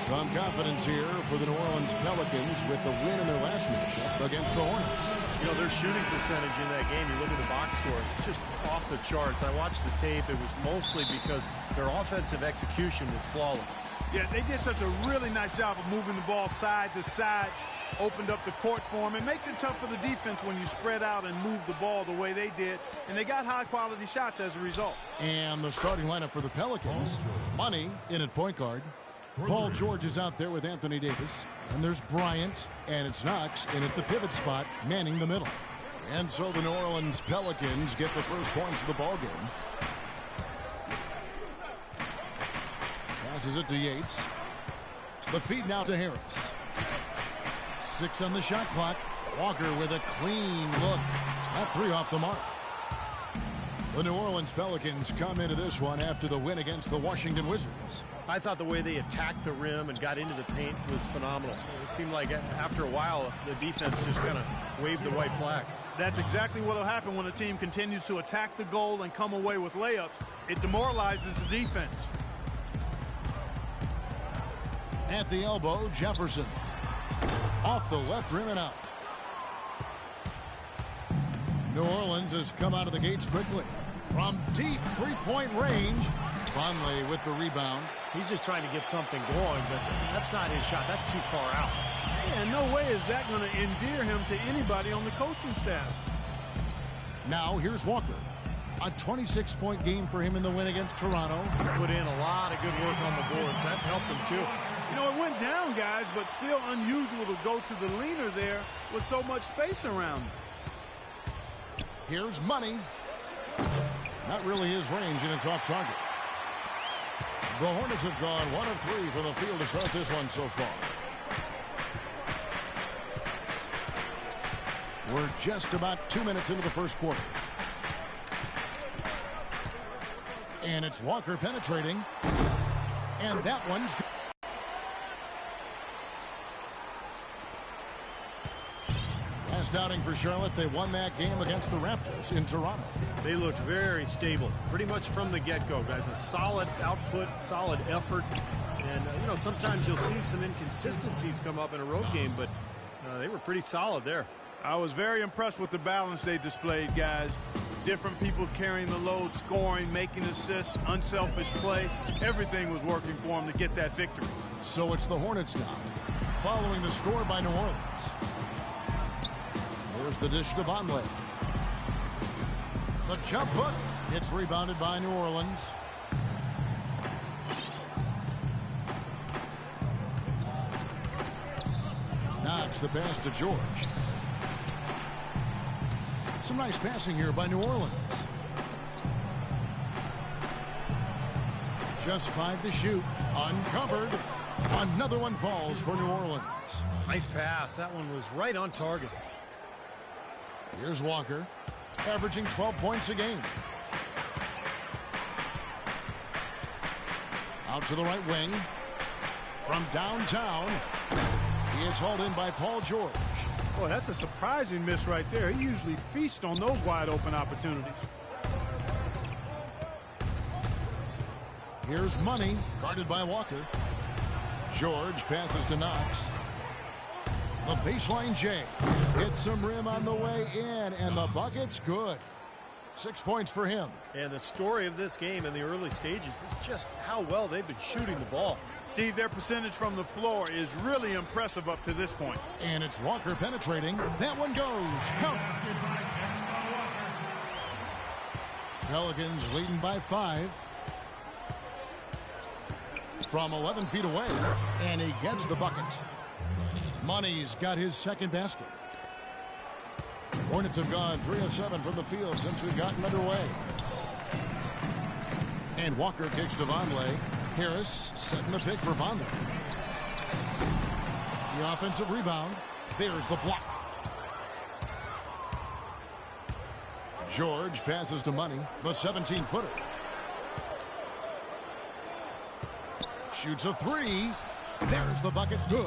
Some confidence here for the New Orleans Pelicans with the win in their last matchup against the Hornets. You know, their shooting percentage in that game, you look at the box score, it's just off the charts. I watched the tape. It was mostly because their offensive execution was flawless. Yeah, they did such a really nice job of moving the ball side to side, opened up the court for them. It makes it tough for the defense when you spread out and move the ball the way they did, and they got high-quality shots as a result. And the starting lineup for the Pelicans, Money in at point guard. Paul George is out there with Anthony Davis. And there's Bryant, and it's Knox in at the pivot spot, manning the middle. And so the New Orleans Pelicans get the first points of the ballgame. Passes it to Yates. The feed now to Harris. 6 on the shot clock. Walker with a clean look. That 3 off the mark. The New Orleans Pelicans come into this one after the win against the Washington Wizards. I thought the way they attacked the rim and got into the paint was phenomenal. It seemed like after a while, the defense just kind of waved the white flag. That's exactly what will happen when a team continues to attack the goal and come away with layups. It demoralizes the defense. At the elbow, Jefferson. Off the left rim and out. New Orleans has come out of the gates quickly. From deep three-point range, Conley with the rebound. He's just trying to get something going, but that's not his shot. That's too far out. Yeah, no way is that going to endear him to anybody on the coaching staff. Now here's Walker. A 26-point game for him in the win against Toronto. Put in a lot of good work on the boards. That helped him, too. You know, it went down, guys, but still unusual to go to the leaner there with so much space around him. Here's Money. Not really his range, and it's off target. The Hornets have gone 1 of 3 from the field to start this one so far. We're just about 2 minutes into the first quarter. And it's Walker penetrating. And that one's... Last outing for Charlotte, they won that game against the Raptors in Toronto. They looked very stable, pretty much from the get-go, guys. A solid output, solid effort. And, you know, sometimes you'll see some inconsistencies come up in a road game, but they were pretty solid there. I was very impressed with the balance they displayed, guys. Different people carrying the load, scoring, making assists, unselfish play. Everything was working for them to get that victory. So it's the Hornets now, following the score by New Orleans. There's the dish to Vonleh. The jump hook. It's rebounded by New Orleans. Knox the pass to George. Some nice passing here by New Orleans. Just 5 to shoot. Uncovered. Another one falls for New Orleans. Nice pass. That one was right on target. Here's Walker, averaging 12 points a game. Out to the right wing. From downtown, he is hauled in by Paul George. Boy, that's a surprising miss right there. He usually feasts on those wide-open opportunities. Here's Money, guarded by Walker. George passes to Knox. The baseline J hits some rim on the way in, and the bucket's good. 6 points for him. And the story of this game in the early stages is just how well they've been shooting the ball. Steve, their percentage from the floor is really impressive up to this point. And it's Walker penetrating. That one goes. Count. Pelicans leading by 5. From 11 feet away, and he gets the bucket. Money's got his second basket. Hornets have gone 3 of 7 from the field since we've gotten underway. And Walker kicks to Vonleh. Harris setting the pick for Vonleh. The offensive rebound. There's the block. George passes to Money, the 17-footer. Shoots a 3. There's the bucket. Good.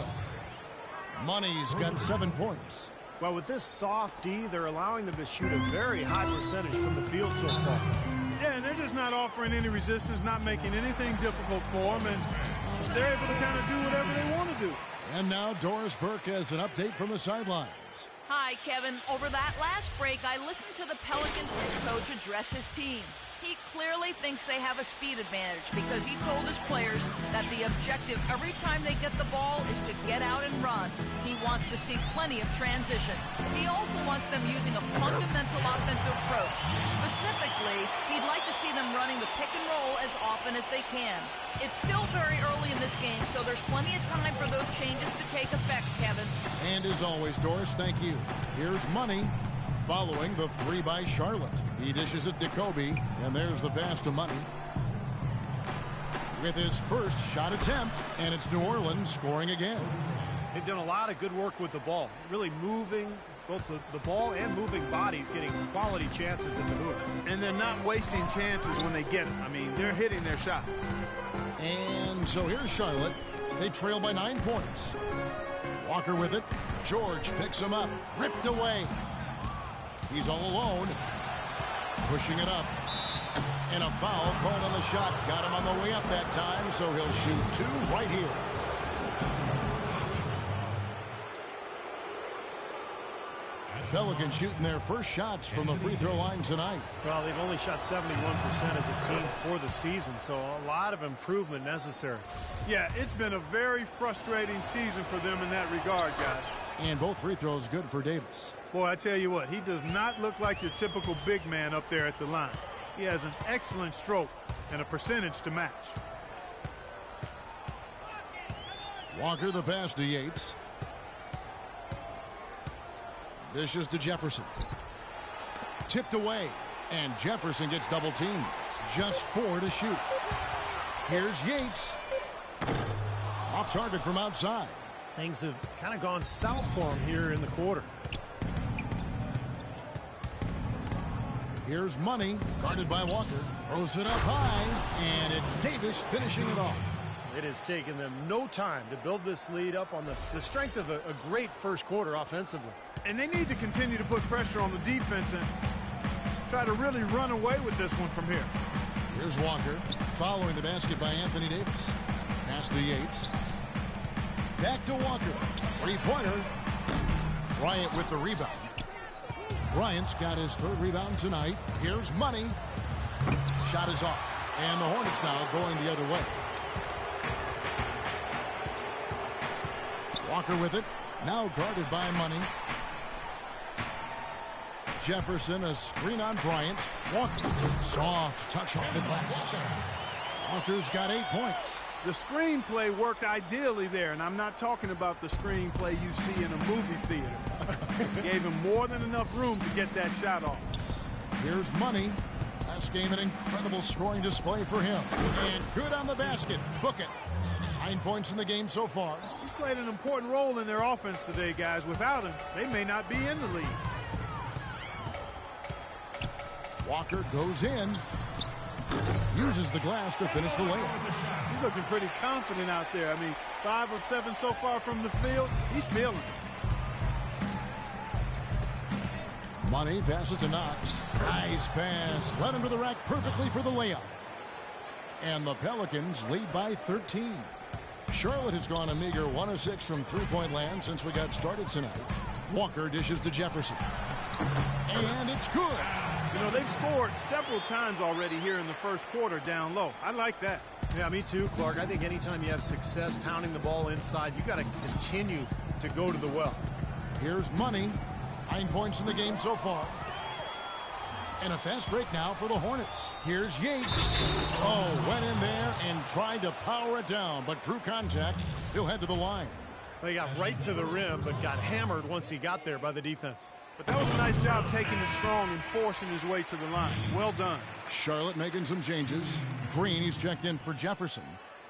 Money's got 7 points. Well, with this soft D, they're allowing them to shoot a very high percentage from the field so far. Yeah, and they're just not offering any resistance, not making anything difficult for them. And they're able to kind of do whatever they want to do. And now Doris Burke has an update from the sidelines. Hi, Kevin. Over that last break, I listened to the Pelicans coach address his team. He clearly thinks they have a speed advantage because he told his players that the objective every time they get the ball is to get out and run. He wants to see plenty of transition. He also wants them using a fundamental offensive approach. Specifically, he'd like to see them running the pick and roll as often as they can. It's still very early in this game, so there's plenty of time for those changes to take effect, Kevin. And as always, Doris, thank you. Here's Money following the three by Charlotte. He dishes it to Kobe, and there's the pass to Money. With his first shot attempt, and it's New Orleans scoring again. They've done a lot of good work with the ball, really moving both the ball and moving bodies, getting quality chances at the hoop. And they're not wasting chances when they get it. I mean, they're hitting their shots. And so here's Charlotte. They trail by 9 points. Walker with it. George picks him up. Ripped away. He's all alone. Pushing it up. And a foul called on the shot. Got him on the way up that time, so he'll shoot two right here. Pelicans shooting their first shots from the free throw line tonight. Well, they've only shot 71% as a team for the season, so a lot of improvement necessary. Yeah, it's been a very frustrating season for them in that regard, guys. And both free throws good for Davis. Boy, I tell you what, he does not look like your typical big man up there at the line. He has an excellent stroke and a percentage to match. Walker the pass to Yates. Dishes to Jefferson. Tipped away, and Jefferson gets double teamed. Just 4 to shoot. Here's Yates. Off target from outside. Things have kind of gone south for him here in the quarter. Here's Money, guarded by Walker. Throws it up high, and it's Davis finishing it off. It has taken them no time to build this lead up on the strength of a great first quarter offensively. And they need to continue to put pressure on the defense and try to really run away with this one from here. Here's Walker, following the basket by Anthony Davis. Pass to Yates. Back to Walker. Three-pointer. Bryant with the rebound. Bryant's got his third rebound tonight. Here's Money. Shot is off. And the Hornets now going the other way. Walker with it. Now guarded by Money. Jefferson, a screen on Bryant. Walker, soft touch off the glass. Walker's got 8 points. The screenplay worked ideally there, and I'm not talking about the screenplay you see in a movie theater. Gave him more than enough room to get that shot off. Here's Money. Last game, an incredible scoring display for him. And good on the basket. Book it. 9 points in the game so far. He's played an important role in their offense today, guys. Without him, they may not be in the league. Walker goes in. Uses the glass to finish the layup. He's looking pretty confident out there. I mean, 5 of 7 so far from the field. He's feeling it. Money passes to Knox. Nice pass. Led him to the rack perfectly for the layup. And the Pelicans lead by 13. Charlotte has gone a meager 1 of 6 from three-point land since we got started tonight. Walker dishes to Jefferson. And it's good. You know, they've scored several times already here in the first quarter down low. I like that. Yeah, me too, Clark. I think anytime you have success pounding the ball inside, you got to continue to go to the well. Here's Money. 9 points in the game so far. And a fast break now for the Hornets. Here's Yates. Oh, went in there and tried to power it down, but drew contact. He'll head to the line. They got right to the rim, but got hammered once he got there by the defense. But that was a nice job taking it strong and forcing his way to the line. Well done. Charlotte making some changes. Green, he's checked in for Jefferson.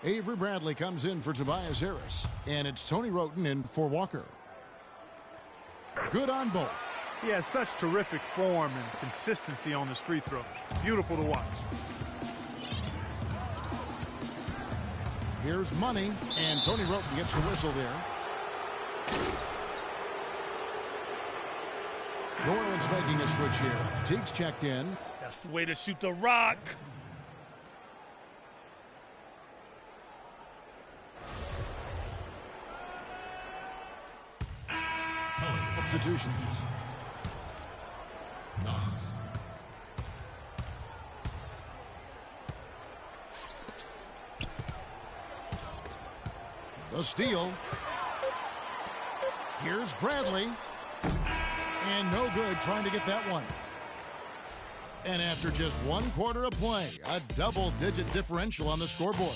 Avery Bradley comes in for Tobias Harris. And it's Tony Roten in for Walker. Good on both. He has such terrific form and consistency on his free throw. Beautiful to watch. Here's Money, and Tony Roten gets the whistle there. New Orleans making a switch here. Teague's checked in. That's the way to shoot the rock. substitutions. Knox. The steal. Here's Bradley. And no good trying to get that one. And after just 1 quarter of play, a double-digit differential on the scoreboard.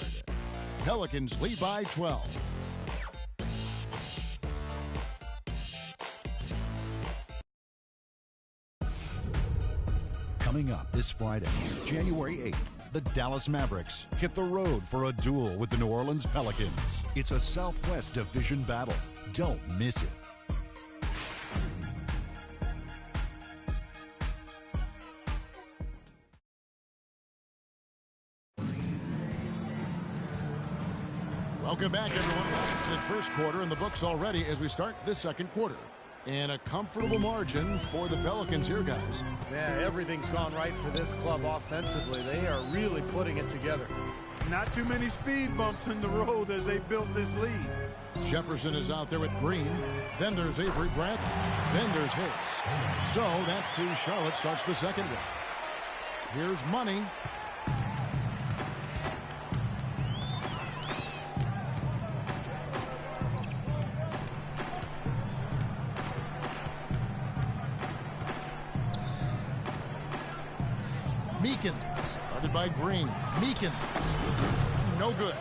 Pelicans lead by 12. Coming up this Friday, January 8th, the Dallas Mavericks hit the road for a duel with the New Orleans Pelicans. It's a Southwest Division battle. Don't miss it. Welcome back, everyone. Welcome to the first quarter in the books already as we start this second quarter. And a comfortable margin for the Pelicans here, guys. Yeah, everything's gone right for this club offensively. They are really putting it together. Not too many speed bumps in the road as they built this lead. Jefferson is out there with Green. Then there's Avery Bradley. Then there's Hicks. So that's who Charlotte starts the second with. Here's Money. Meekins, guarded by Green. Meekins, no good.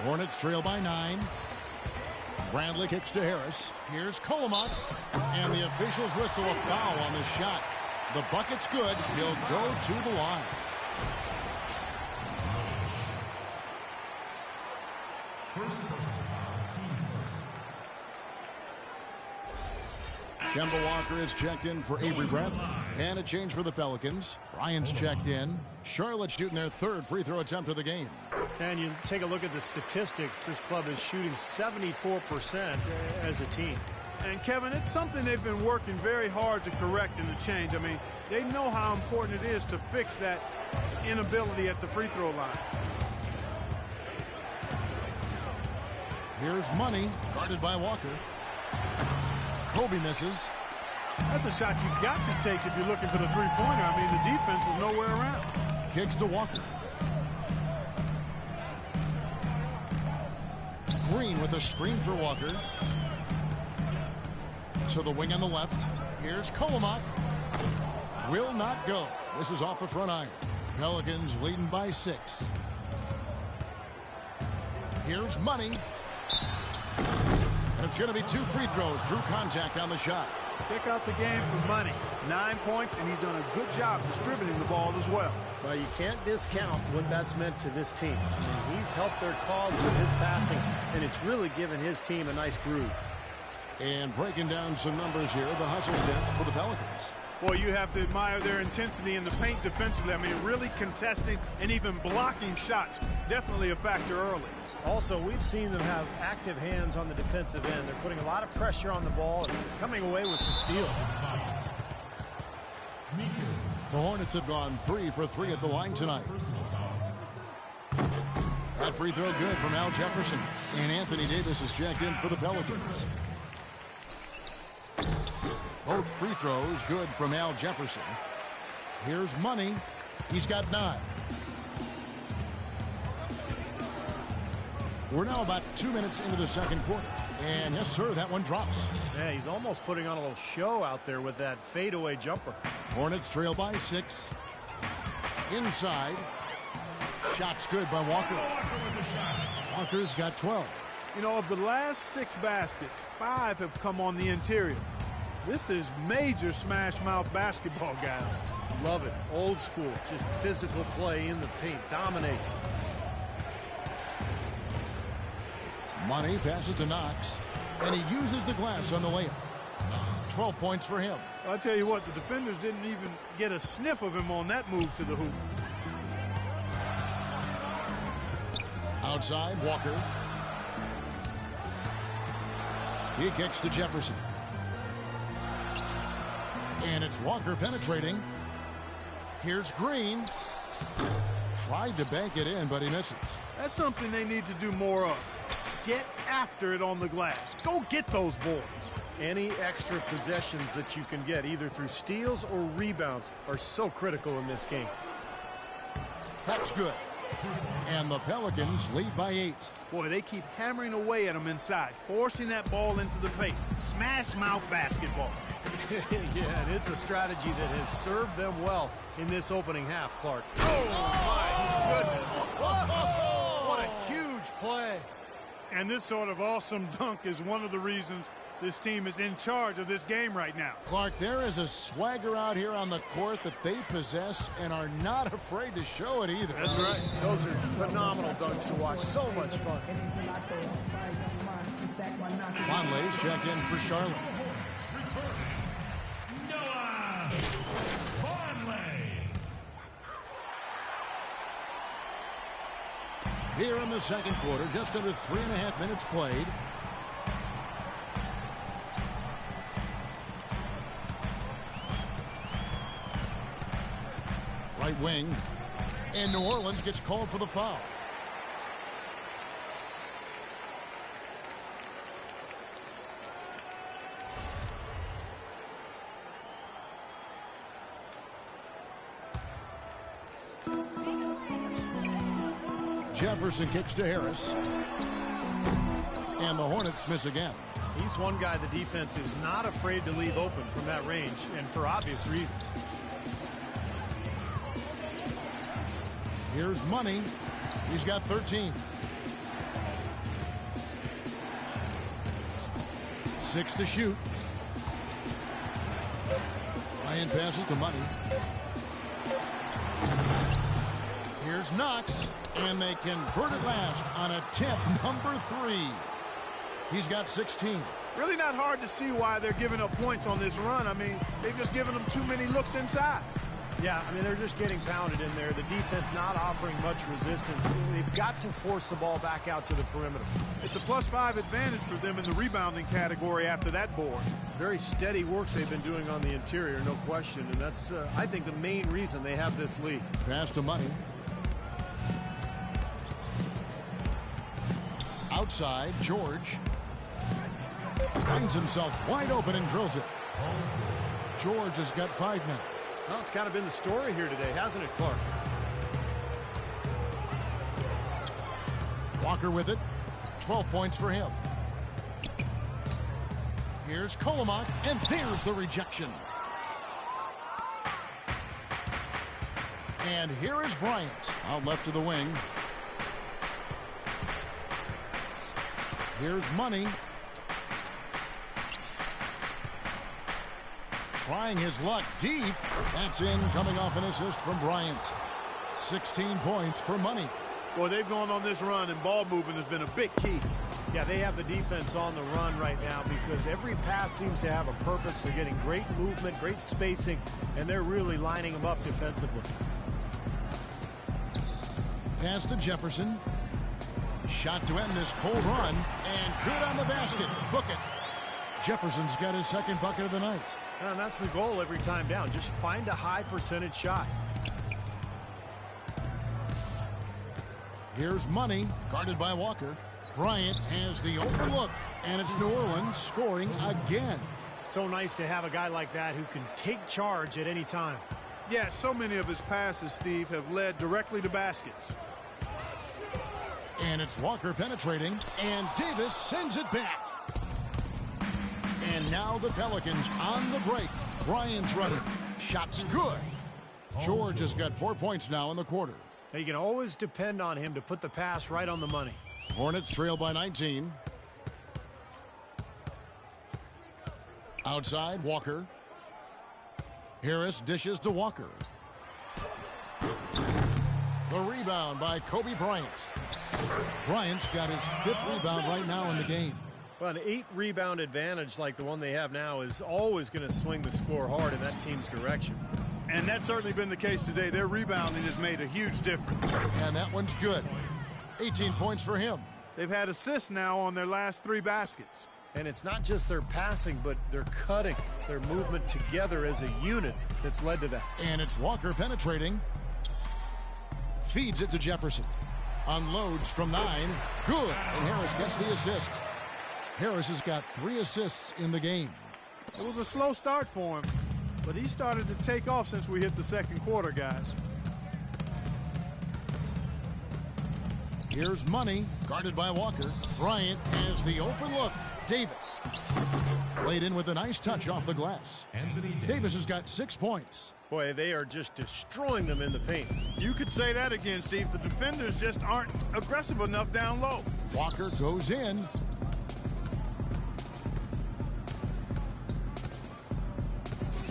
Hornets trail by 9. Bradley kicks to Harris. Here's Colomot. And the officials whistle a foul on the shot. The bucket's good. He'll go to the line. First personal foul, team's first. Kemba Walker is checked in for Avery Bradley. And a change for the Pelicans. Bryant's checked in. Charlotte's shooting their 3rd free throw attempt of the game. And you take a look at the statistics. This club is shooting 74% as a team. And, Kevin, it's something they've been working very hard to correct in the change. I mean, they know how important it is to fix that inability at the free throw line. Here's Money, guarded by Walker. Kobe misses. That's a shot you've got to take if you're looking for the three-pointer. I mean, the defense was nowhere around. Kicks to Walker. Green with a screen for Walker. To the wing on the left. Here's Colomot. Will not go. This is off the front iron. Pelicans leading by 6. Here's Money. And it's going to be 2 free throws. Drew contact on the shot. Check out the game for Money. 9 points, and he's done a good job distributing the ball as well. Well, you can't discount what that's meant to this team. I mean, he's helped their cause with his passing, and it's really given his team a nice groove. And breaking down some numbers here, the hustle stats for the Pelicans. Well, you have to admire their intensity in the paint defensively. I mean, really contesting and even blocking shots. Definitely a factor early. Also, we've seen them have active hands on the defensive end. They're putting a lot of pressure on the ball and coming away with some steals. The Hornets have gone 3 for 3 at the line tonight. That free throw good from Al Jefferson. And Anthony Davis is checked in for the Pelicans. Both free throws good from Al Jefferson. Here's Money. He's got 9. We're now about 2 minutes into the second quarter. And yes, sir, that one drops. Yeah, he's almost putting on a little show out there with that fadeaway jumper. Hornets trail by 6. Inside. Shot's good by Walker. Walker's got 12. You know, of the last 6 baskets, 5 have come on the interior. This is major smash mouth basketball, guys. Love it. Old school. Just physical play in the paint. Dominate. Money passes to Knox, and he uses the glass on the layup. 12 points for him. I'll tell you what, the defenders didn't even get a sniff of him on that move to the hoop. Outside, Walker. He kicks to Jefferson. And it's Walker penetrating. Here's Green. Tried to bank it in, but he misses. That's something they need to do more of. Get after it on the glass. Go get those boards. Any extra possessions that you can get, either through steals or rebounds, are so critical in this game. That's good. And the Pelicans lead by 8. Boy, they keep hammering away at them inside, forcing that ball into the paint. Smash mouth basketball. Yeah, and it's a strategy that has served them well in this opening half, Clark. Oh, my goodness. What a huge play. And this sort of awesome dunk is one of the reasons this team is in charge of this game right now. Clark, there is a swagger out here on the court that they possess and are not afraid to show it either. That's right. Those are phenomenal dunks to watch. So much fun. Conley's check in for Charlotte. Here in the second quarter, just under 3.5 minutes played. Right wing, and New Orleans gets called for the foul. Jefferson kicks to Harris. And the Hornets miss again. He's one guy the defense is not afraid to leave open from that range, and for obvious reasons. Here's Money. He's got 13. 6 to shoot. Ryan passes to Money. Here's Knox. And they convert it last on attempt number 3. He's got 16. Really not hard to see why they're giving up points on this run. I mean, they've just given them too many looks inside. Yeah, I mean, they're just getting pounded in there. The defense not offering much resistance. They've got to force the ball back out to the perimeter. It's a +5 advantage for them in the rebounding category after that board. Very steady work they've been doing on the interior, no question. And that's, I think, the main reason they have this lead. Pass to Money. Outside, George finds himself wide open and drills it. George has got 5 men. Well, it's kind of been the story here today, hasn't it, Clark? Walker with it. 12 points for him. Here's Kolomak, and there's the rejection. And here is Bryant, out left to the wing. Here's Money. Trying his luck deep. That's in, coming off an assist from Bryant. 16 points for Money. Boy, they've gone on this run, and ball movement has been a big key. Yeah, they have the defense on the run right now because every pass seems to have a purpose. They're getting great movement, great spacing, and they're really lining them up defensively. Pass to Jefferson. Shot to end this cold run, and good on the basket. Book it. Jefferson's got his second bucket of the night. And that's the goal every time down. Just find a high percentage shot. Here's Money, guarded by Walker. Bryant has the open look, and it's New Orleans scoring again. So nice to have a guy like that who can take charge at any time. Yeah, so many of his passes, Steve, have led directly to baskets. And it's Walker penetrating, and Davis sends it back. And now the Pelicans on the break. Bryant's running. Shot's good. George has got 4 points now in the quarter. You can always depend on him to put the pass right on the money. Hornets trail by 19. Outside, Walker. Harris dishes to Walker. The rebound by Kobe Bryant. Bryant's got his 5th rebound right now in the game. Well, an 8-rebound advantage like the one they have now is always going to swing the score hard in that team's direction. And that's certainly been the case today. Their rebounding has made a huge difference. And that one's good. 18 points for him. They've had assists now on their last 3 baskets. And it's not just their passing, but their cutting, their movement together as a unit that's led to that. And it's Walker penetrating. Feeds it to Jefferson. Unloads from 9. Good. And Harris gets the assist. Harris has got 3 assists in the game. It was a slow start for him, but he started to take off since we hit the second quarter, guys. Here's Money, guarded by Walker. Bryant has the open look. Davis. Played in with a nice touch off the glass. Davis has got 6 points. Boy, they are just destroying them in the paint. You could say that again, Steve. The defenders just aren't aggressive enough down low. Walker goes in.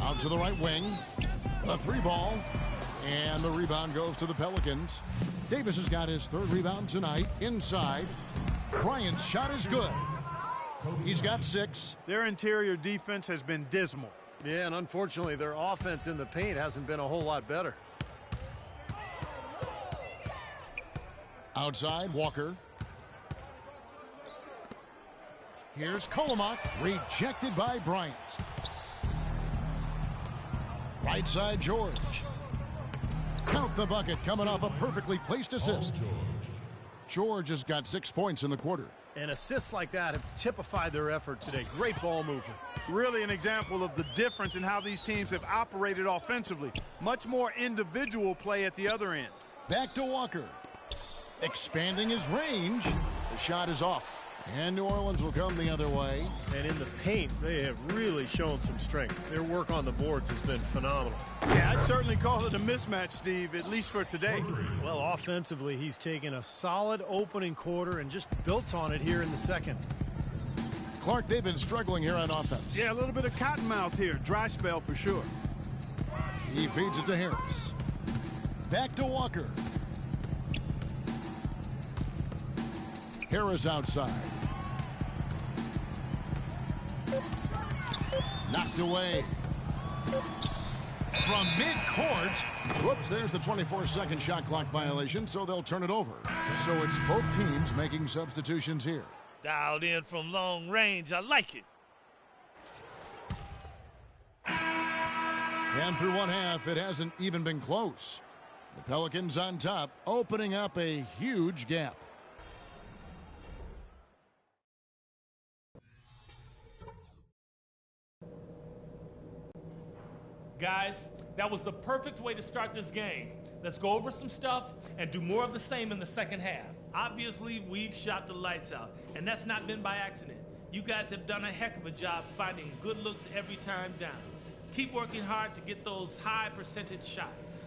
Out to the right wing. A 3 ball. And the rebound goes to the Pelicans. Davis has got his 3rd rebound tonight. Inside. Bryant's shot is good. He's got 6. Their interior defense has been dismal. Yeah, and unfortunately, their offense in the paint hasn't been a whole lot better. Outside, Walker. Here's Kolomak, rejected by Bryant. Right side, George. Count the bucket, coming off a perfectly placed assist. George has got 6 points in the quarter. And assists like that have typified their effort today. Great ball movement. Really an example of the difference in how these teams have operated offensively. Much more individual play at the other end. Back to Walker. Expanding his range. The shot is off. And New Orleans will come the other way. And in the paint, they have really shown some strength. Their work on the boards has been phenomenal. Yeah, I'd certainly call it a mismatch, Steve, at least for today. Well, offensively, he's taken a solid opening quarter and just built on it here in the second. Clark, they've been struggling here on offense. Yeah, a little bit of cottonmouth here. Dry spell for sure. He feeds it to Harris. Back to Walker. Harris outside. Knocked away. From midcourt. Whoops, there's the 24-second shot clock violation, so they'll turn it over. So it's both teams making substitutions here. Dialed in from long range. I like it. And through one half, it hasn't even been close. The Pelicans on top, opening up a huge gap. Guys, that was the perfect way to start this game. Let's go over some stuff and do more of the same in the second half. Obviously, we've shot the lights out, and that's not been by accident. You guys have done a heck of a job finding good looks every time down. Keep working hard to get those high percentage shots.